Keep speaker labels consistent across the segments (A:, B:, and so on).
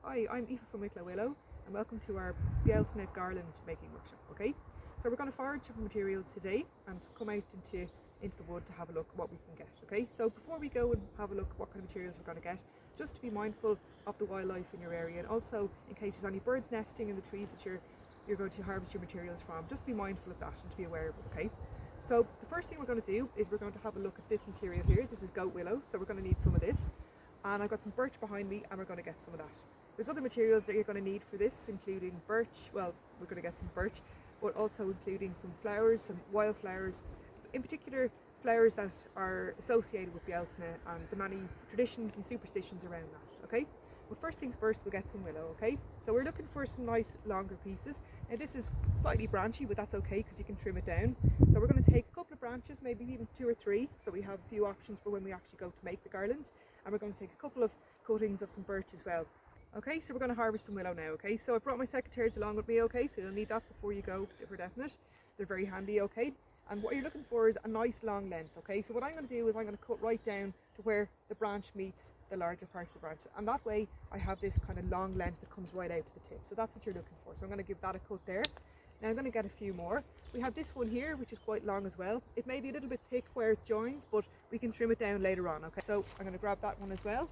A: Hi, I'm Aoife from Wicklow Willow and welcome to our Bealtaine garland making workshop, okay? So we're going to forage for materials today and come out into the wood to have a look at what we can get, okay? So before we go and have a look at what kind of materials we're going to get, just to be mindful of the wildlife in your area, and also in case there's any birds nesting in the trees that you're going to harvest your materials from, just be mindful of that and to be aware of it, okay? So the first thing we're going to do is we're going to have a look at this material here. This is goat willow, so we're going to need some of this. And I've got some birch behind me and we're going to get some of that. There's other materials that you're going to need for this, including birch. Well, we're going to get some birch, but also including some flowers, some wildflowers, in particular flowers that are associated with Bealtaine and the many traditions and superstitions around that, okay? But first things first, we'll get some willow, okay? So we're looking for some nice longer pieces. Now this is slightly branchy, but that's okay because you can trim it down. So we're going to take a couple of branches, maybe even 2 or 3, so we have a few options for when we actually go to make the garland. And we're going to take a couple of cuttings of some birch as well. Okay, so we're going to harvest some willow now, okay? So I brought my secateurs along with me, okay? So you'll need that before you go, for definite. They're very handy, okay? And what you're looking for is a nice long length, okay? So what I'm going to do is I'm going to cut right down to where the branch meets the larger parts of the branch. And that way I have this kind of long length that comes right out to the tip. So that's what you're looking for. So I'm going to give that a cut there. Now I'm going to get a few more. We have this one here, which is quite long as well. It may be a little bit thick where it joins, but we can trim it down later on, okay? So I'm going to grab that one as well.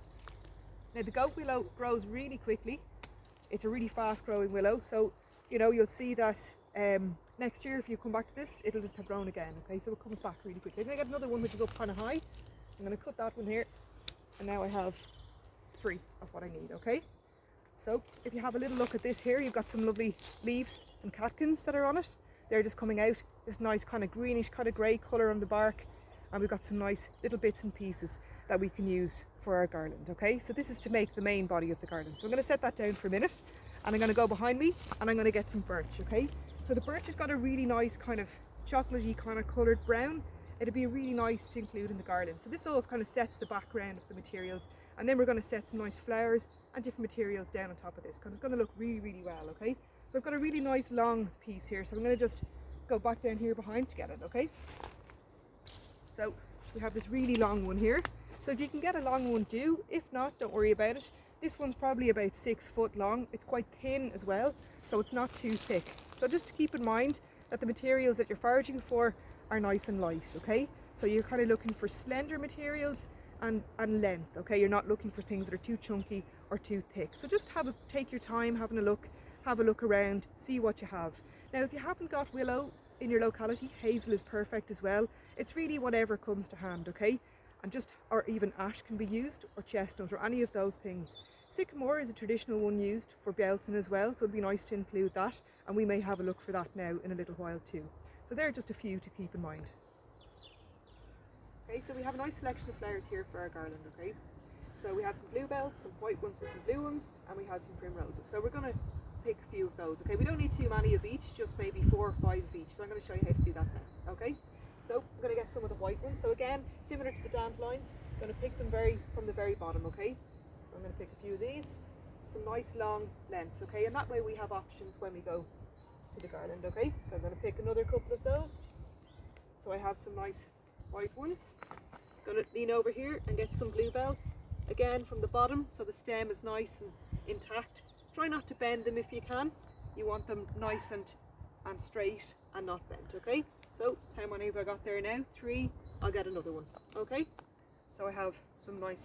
A: Now the goat willow grows really quickly. It's a really fast growing willow, so you know you'll see that next year if you come back to this, it'll just have grown again, okay? So it comes back really quickly. I'm going to get another one which is up kind of high. I'm going to cut that one here, and now I have 3 of what I need, okay? So if you have a little look at this here, you've got some lovely leaves and catkins that are on it. They're just coming out, this nice kind of greenish, kind of grey colour on the bark. And we've got some nice little bits and pieces that we can use for our garland, okay? So this is to make the main body of the garland. So I'm going to set that down for a minute and I'm going to go behind me and I'm going to get some birch, okay? So the birch has got a really nice kind of chocolatey kind of coloured brown. It'd be really nice to include in the garland. So this all kind of sets the background of the materials, and then we're going to set some nice flowers and different materials down on top of this because it's going to look really, really well, okay? So I've got a really nice long piece here, so I'm going to just go back down here behind to get it, okay? So we have this really long one here. So if you can get a long one, do. If not, don't worry about it. This one's probably about 6 foot long. It's quite thin as well, so it's not too thick. So just to keep in mind that the materials that you're foraging for are nice and light, okay? So you're kind of looking for slender materials and length, okay? You're not looking for things that are too chunky or too thick. So just take your time having a look, have a look around, see what you have. Now if you haven't got willow in your locality, hazel is perfect as well. It's really whatever comes to hand, okay? And or even ash can be used, or chestnut, or any of those things. Sycamore is a traditional one used for Bealtaine as well, so it'd be nice to include that, and we may have a look for that now in a little while too. So there are just a few to keep in mind. Okay, so we have a nice selection of flowers here for our garland, okay? So we have some bluebells, some white ones and some blue ones, and we have some primroses. So we're going to pick a few of those, okay? We don't need too many of each, just maybe 4 or 5 of each. So I'm going to show you how to do that now, okay? So I'm going to get some of the white ones. So again, similar to the dandelions, I'm going to pick them from the very bottom, okay? So I'm going to pick a few of these, some nice long lengths, okay? And that way we have options when we go to the garland, okay? So I'm going to pick another couple of those. So I have some nice white ones. I'm going to lean over here and get some bluebells, again from the bottom, so the stem is nice and intact. Try not to bend them if you can. You want them nice and straight and not bent, okay? So how many have I got there now? 3. I'll get another one, okay? So I have some nice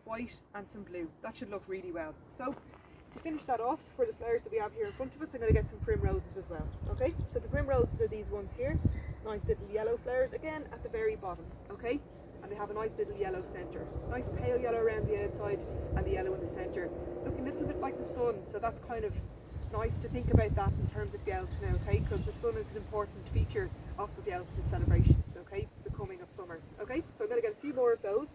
A: white and some blue. That should look really well. So to finish that off, for the flowers that we have here in front of us, I'm going to get some primroses as well, okay? So the primroses are these ones here, nice little yellow flowers, again at the very bottom, okay? And they have a nice little yellow centre, nice pale yellow around the outside and the yellow in the centre, looking a little bit like the sun. So that's kind of nice to think about that in terms of Bealtaine, okay? Because the sun is an important feature of the Bealtaine celebrations, okay? The coming of summer, okay? So I'm going to get a few more of those.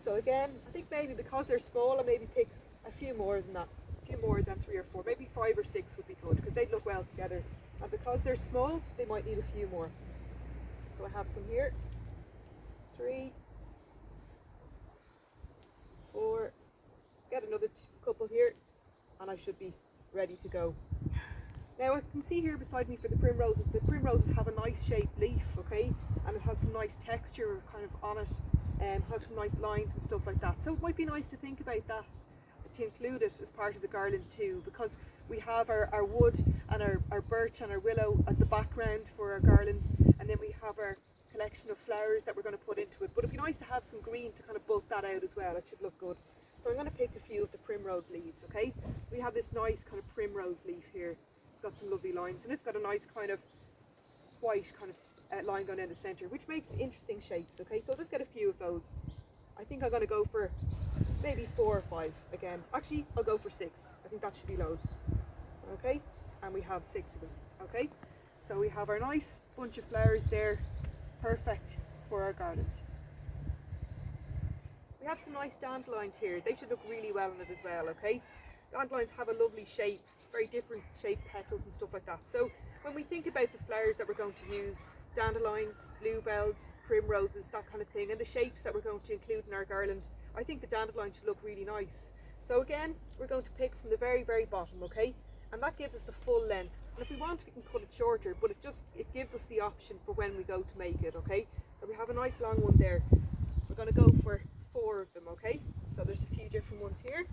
A: So again, I think maybe because they're small, I'll maybe pick a few more than that, a few more than 3 or 4, maybe 5 or 6 would be good because they'd look well together. And because they're small, they might need a few more. So I have some here. 3, 4, get another couple here, and I should be ready to go. Now I can see here beside me for the primroses have a nice shaped leaf, okay, and it has some nice texture kind of on it, and has some nice lines and stuff like that. So it might be nice to think about that to include it as part of the garland too, because we have our wood and our birch and our willow as the background for our garland, and then we have our collection of flowers that we're going to put into it. But it'd be nice to have some green to kind of bulk that out as well. It should look good. So I'm going to pick a few of the primrose leaves, okay? So we have this nice kind of primrose leaf here. It's got some lovely lines, and it's got a nice kind of white kind of line going down the centre, which makes interesting shapes, okay? So I'll just get a few of those. I think I'm going to go for maybe 4 or 5 again. Actually, I'll go for 6. I think that should be loads. Okay, and we have 6 of them. Okay, so we have our nice bunch of flowers there, perfect for our garland. We have some nice dandelions here. They should look really well in it as well. Okay, dandelions have a lovely shape, very different shaped petals and stuff like that. So when we think about the flowers that we're going to use, dandelions, bluebells, primroses, that kind of thing, and the shapes that we're going to include in our garland, I think the dandelion should look really nice. So again, we're going to pick from the very, very bottom, okay? And that gives us the full length. And if we want, we can cut it shorter, but it gives us the option for when we go to make it, okay? So we have a nice long one there. We're going to go for 4 of them, okay? So there's a few different ones here.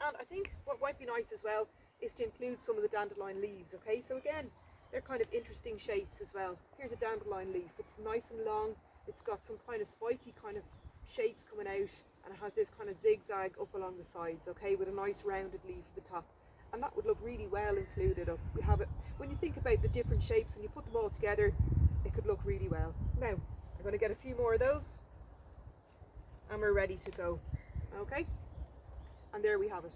A: And I think what might be nice as well is to include some of the dandelion leaves, okay? So again, they're kind of interesting shapes as well. Here's a dandelion leaf. It's nice and long. It's got some kind of spiky kind of shapes coming out, and it has this kind of zigzag up along the sides, okay, with a nice rounded leaf at the top, and that would look really well included up. We have it when you think about the different shapes and you put them all together, it could look really well. Now I'm going to get a few more of those and we're ready to go. Okay, and there we have it.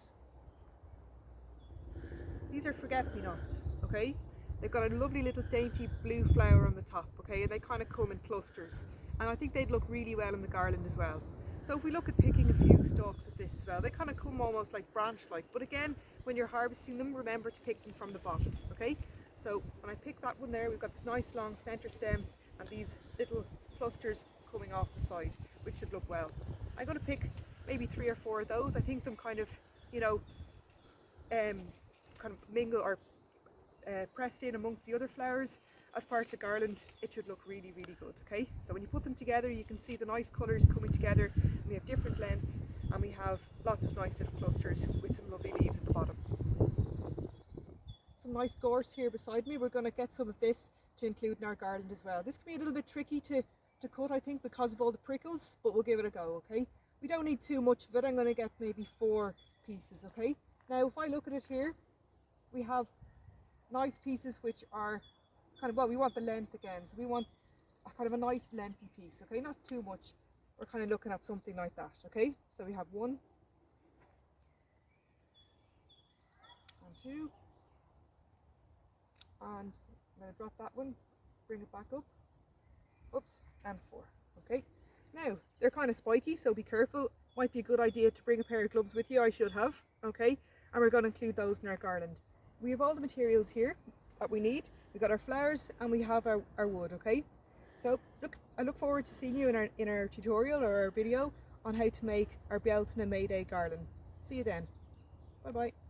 A: These are forget-me-nots, okay? They've got a lovely little dainty blue flower on the top, okay, and they kind of come in clusters, and I think they'd look really well in the garland as well. So if we look at picking a few stalks of this as well, they kind of come almost like branch-like, but again, when you're harvesting them, remember to pick them from the bottom, okay? So when I pick that one there, we've got this nice long centre stem and these little clusters coming off the side, which should look well. I'm going to pick maybe 3 or 4 of those. I think them kind of, you know, kind of mingle or pressed in amongst the other flowers as part of the garland. It should look really, really good, okay? So when you put them together, you can see the nice colours coming together. We have different lengths and we have lots of nice little clusters with some lovely leaves at the bottom. Some nice gorse here beside me. We're going to get some of this to include in our garland as well. This can be a little bit tricky to cut, I think, because of all the prickles, but we'll give it a go, okay? We don't need too much of it. I'm going to get maybe 4 pieces, okay? Now if I look at it here, we have nice pieces which are kind of, well, we want the length again, so we want a kind of a nice lengthy piece, okay, not too much. We're kind of looking at something like that, okay? So we have 1 and 2, and I'm going to drop that one, bring it back up, oops, and 4, okay? Now they're kind of spiky, so be careful. Might be a good idea to bring a pair of gloves with you. I should have, okay? And we're going to include those in our garland. We have all the materials here that we need. We've got our flowers and we have our wood, okay? So I look forward to seeing you in our tutorial or our video on how to make our Bealtaine May Day garland. See you then. Bye bye.